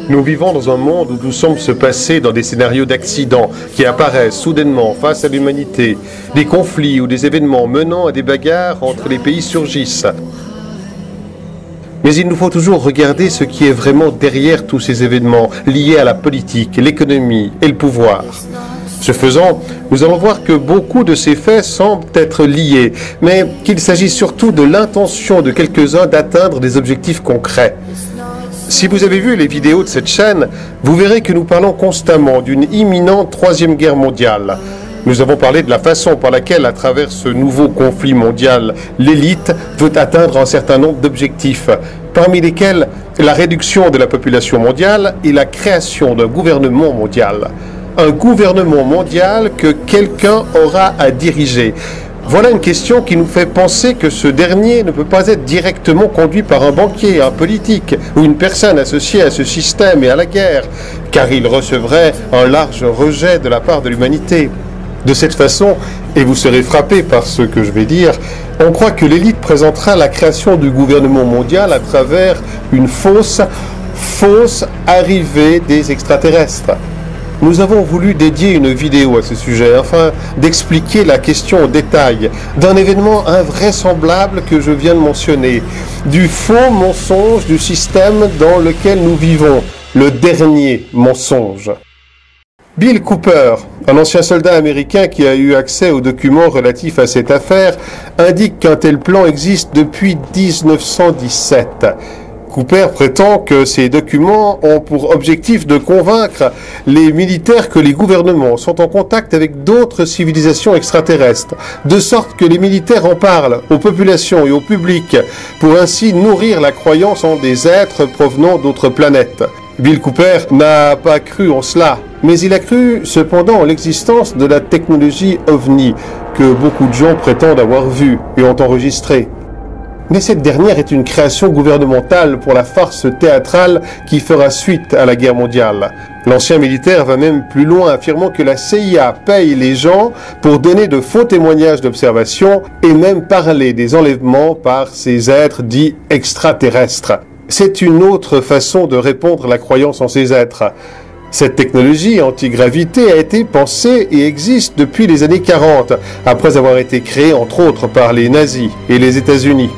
Nous vivons dans un monde où tout semble se passer dans des scénarios d'accidents qui apparaissent soudainement face à l'humanité. Des conflits ou des événements menant à des bagarres entre les pays surgissent. Mais il nous faut toujours regarder ce qui est vraiment derrière tous ces événements liés à la politique, l'économie et le pouvoir. Ce faisant, nous allons voir que beaucoup de ces faits semblent être liés, mais qu'il s'agit surtout de l'intention de quelques-uns d'atteindre des objectifs concrets. Si vous avez vu les vidéos de cette chaîne, vous verrez que nous parlons constamment d'une imminente troisième guerre mondiale. Nous avons parlé de la façon par laquelle, à travers ce nouveau conflit mondial, l'élite veut atteindre un certain nombre d'objectifs, parmi lesquels la réduction de la population mondiale et la création d'un gouvernement mondial. Un gouvernement mondial que quelqu'un aura à diriger. Voilà une question qui nous fait penser que ce dernier ne peut pas être directement conduit par un banquier, un politique ou une personne associée à ce système et à la guerre, car il recevrait un large rejet de la part de l'humanité. De cette façon, et vous serez frappé par ce que je vais dire, on croit que l'élite présentera la création du gouvernement mondial à travers une fausse arrivée des extraterrestres. Nous avons voulu dédier une vidéo à ce sujet, afin d'expliquer la question au détail d'un événement invraisemblable que je viens de mentionner, du faux mensonge du système dans lequel nous vivons, le dernier mensonge. Bill Cooper, un ancien soldat américain qui a eu accès aux documents relatifs à cette affaire, indique qu'un tel plan existe depuis 1917. Cooper prétend que ces documents ont pour objectif de convaincre les militaires que les gouvernements sont en contact avec d'autres civilisations extraterrestres, de sorte que les militaires en parlent aux populations et au public, pour ainsi nourrir la croyance en des êtres provenant d'autres planètes. Bill Cooper n'a pas cru en cela, mais il a cru cependant en l'existence de la technologie OVNI, que beaucoup de gens prétendent avoir vue et ont enregistrée. Mais cette dernière est une création gouvernementale pour la farce théâtrale qui fera suite à la guerre mondiale. L'ancien militaire va même plus loin, affirmant que la CIA paye les gens pour donner de faux témoignages d'observation et même parler des enlèvements par ces êtres dits extraterrestres. C'est une autre façon de répondre à la croyance en ces êtres. Cette technologie antigravité a été pensée et existe depuis les années 40, après avoir été créée entre autres par les nazis et les États-Unis.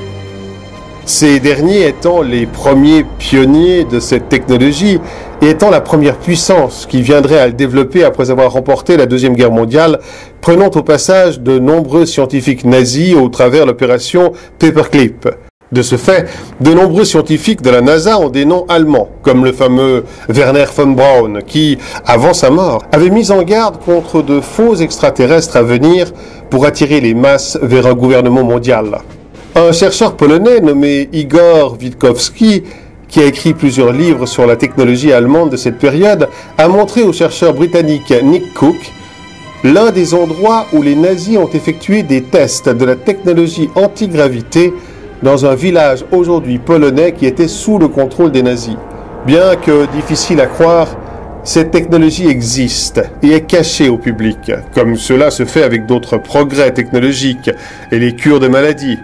Ces derniers étant les premiers pionniers de cette technologie et étant la première puissance qui viendrait à le développer après avoir remporté la Deuxième Guerre mondiale, prenant au passage de nombreux scientifiques nazis au travers l'opération Paperclip. De ce fait, de nombreux scientifiques de la NASA ont des noms allemands, comme le fameux Werner von Braun, qui, avant sa mort, avait mis en garde contre de faux extraterrestres à venir pour attirer les masses vers un gouvernement mondial. Un chercheur polonais nommé Igor Witkowski, qui a écrit plusieurs livres sur la technologie allemande de cette période, a montré au chercheur britannique Nick Cook l'un des endroits où les nazis ont effectué des tests de la technologie antigravité dans un village aujourd'hui polonais qui était sous le contrôle des nazis. Bien que difficile à croire, cette technologie existe et est cachée au public, comme cela se fait avec d'autres progrès technologiques et les cures de maladies.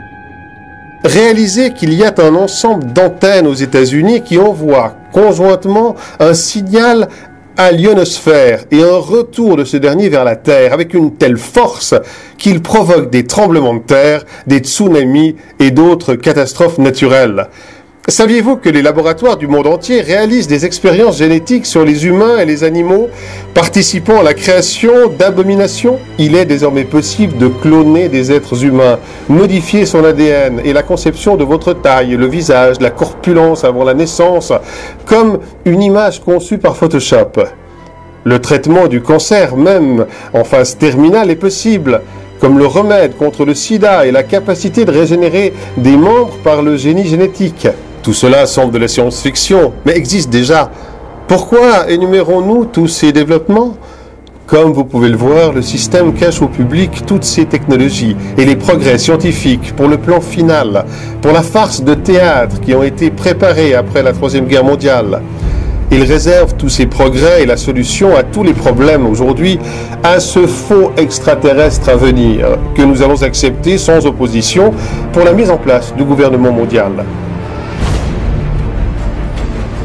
Réalisez qu'il y a un ensemble d'antennes aux États-Unis qui envoient conjointement un signal à l'ionosphère et un retour de ce dernier vers la Terre avec une telle force qu'il provoque des tremblements de terre, des tsunamis et d'autres catastrophes naturelles. Saviez-vous que les laboratoires du monde entier réalisent des expériences génétiques sur les humains et les animaux participant à la création d'abominations? Il est désormais possible de cloner des êtres humains, modifier son ADN et la conception de votre taille, le visage, la corpulence avant la naissance, comme une image conçue par Photoshop. Le traitement du cancer, même en phase terminale, est possible, comme le remède contre le sida et la capacité de régénérer des membres par le génie génétique. Tout cela semble de la science-fiction, mais existe déjà. Pourquoi énumérons-nous tous ces développements? Comme vous pouvez le voir, le système cache au public toutes ces technologies et les progrès scientifiques pour le plan final, pour la farce de théâtre qui ont été préparés après la Troisième Guerre mondiale. Il réserve tous ces progrès et la solution à tous les problèmes aujourd'hui à ce faux extraterrestre à venir, que nous allons accepter sans opposition pour la mise en place du gouvernement mondial.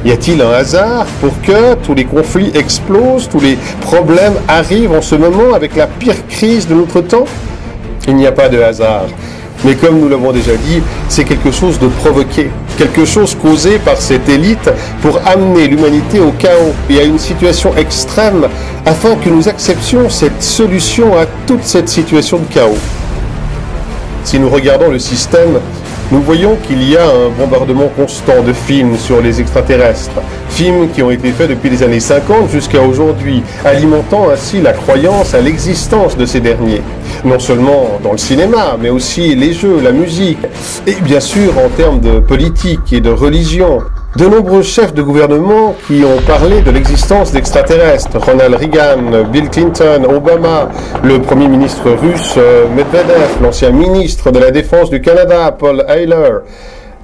Y a-t-il un hasard pour que tous les conflits explosent, tous les problèmes arrivent en ce moment avec la pire crise de notre temps? Il n'y a pas de hasard. Mais comme nous l'avons déjà dit, c'est quelque chose de provoqué, quelque chose causé par cette élite pour amener l'humanité au chaos et à une situation extrême afin que nous acceptions cette solution à toute cette situation de chaos. Si nous regardons le système, nous voyons qu'il y a un bombardement constant de films sur les extraterrestres, films qui ont été faits depuis les années 50 jusqu'à aujourd'hui, alimentant ainsi la croyance à l'existence de ces derniers. Non seulement dans le cinéma, mais aussi les jeux, la musique, et bien sûr en termes de politique et de religion. De nombreux chefs de gouvernement qui ont parlé de l'existence d'extraterrestres, Ronald Reagan, Bill Clinton, Obama, le premier ministre russe Medvedev, l'ancien ministre de la Défense du Canada, Paul Heyler.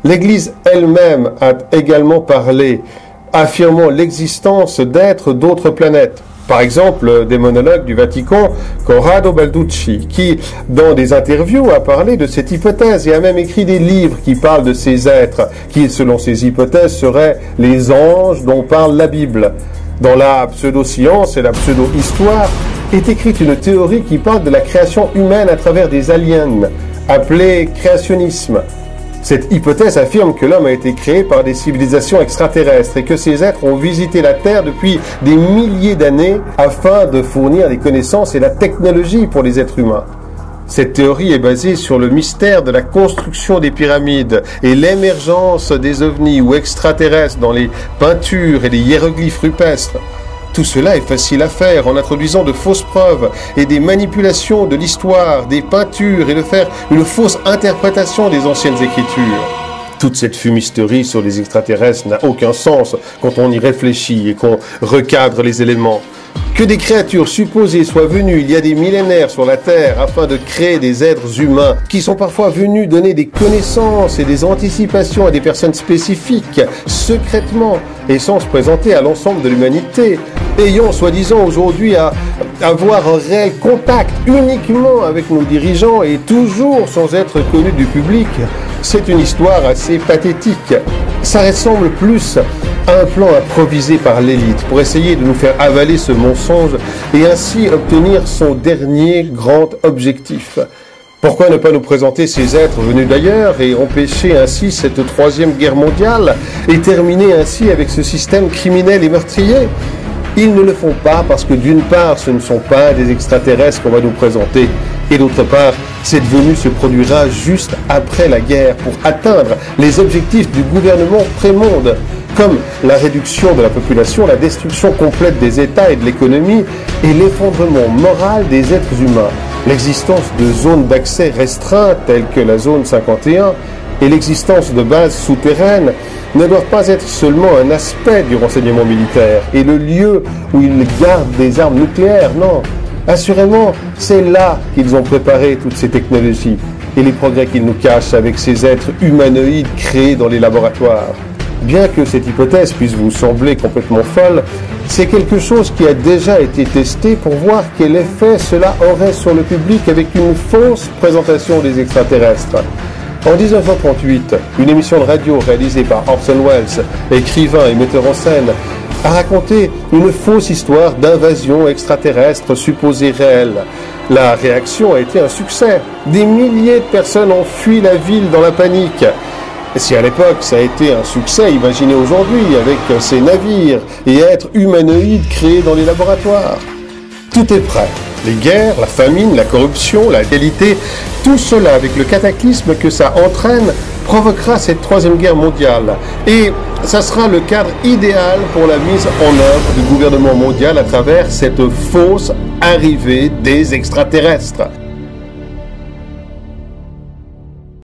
L'Église elle-même a également parlé, affirmant l'existence d'êtres d'autres planètes. Par exemple, le démonologue du Vatican, Corrado Balducci, qui, dans des interviews, a parlé de cette hypothèse et a même écrit des livres qui parlent de ces êtres, qui, selon ces hypothèses, seraient les anges dont parle la Bible. Dans la pseudo-science et la pseudo-histoire, est écrite une théorie qui parle de la création humaine à travers des aliens, appelée créationnisme. Cette hypothèse affirme que l'homme a été créé par des civilisations extraterrestres et que ces êtres ont visité la Terre depuis des milliers d'années afin de fournir les connaissances et la technologie pour les êtres humains. Cette théorie est basée sur le mystère de la construction des pyramides et l'émergence des ovnis ou extraterrestres dans les peintures et les hiéroglyphes rupestres. Tout cela est facile à faire en introduisant de fausses preuves et des manipulations de l'histoire, des peintures et de faire une fausse interprétation des anciennes écritures. Toute cette fumisterie sur les extraterrestres n'a aucun sens quand on y réfléchit et qu'on recadre les éléments. Que des créatures supposées soient venues il y a des millénaires sur la Terre afin de créer des êtres humains qui sont parfois venus donner des connaissances et des anticipations à des personnes spécifiques, secrètement, et sans se présenter à l'ensemble de l'humanité, ayant soi-disant aujourd'hui à avoir un réel contact uniquement avec nos dirigeants et toujours sans être connus du public, c'est une histoire assez pathétique. Ça ressemble plus à un plan improvisé par l'élite pour essayer de nous faire avaler ce mensonge et ainsi obtenir son dernier grand objectif. Pourquoi ne pas nous présenter ces êtres venus d'ailleurs et empêcher ainsi cette troisième guerre mondiale et terminer ainsi avec ce système criminel et meurtrier? Ils ne le font pas parce que d'une part, ce ne sont pas des extraterrestres qu'on va nous présenter et d'autre part, cette venue se produira juste après la guerre pour atteindre les objectifs du gouvernement pré-monde, comme la réduction de la population, la destruction complète des États et de l'économie et l'effondrement moral des êtres humains. L'existence de zones d'accès restreintes telles que la zone 51 et l'existence de bases souterraines ne doivent pas être seulement un aspect du renseignement militaire et le lieu où ils gardent des armes nucléaires, non. Assurément, c'est là qu'ils ont préparé toutes ces technologies et les progrès qu'ils nous cachent avec ces êtres humanoïdes créés dans les laboratoires. Bien que cette hypothèse puisse vous sembler complètement folle, c'est quelque chose qui a déjà été testé pour voir quel effet cela aurait sur le public avec une fausse présentation des extraterrestres. En 1938, une émission de radio réalisée par Orson Welles, écrivain et metteur en scène, a raconté une fausse histoire d'invasion extraterrestre supposée réelle. La réaction a été un succès. Des milliers de personnes ont fui la ville dans la panique. Et si à l'époque ça a été un succès, imaginez aujourd'hui avec ces navires et êtres humanoïdes créés dans les laboratoires. Tout est prêt. Les guerres, la famine, la corruption, la qualité, tout cela avec le cataclysme que ça entraîne provoquera cette troisième guerre mondiale. Et ça sera le cadre idéal pour la mise en œuvre du gouvernement mondial à travers cette fausse arrivée des extraterrestres.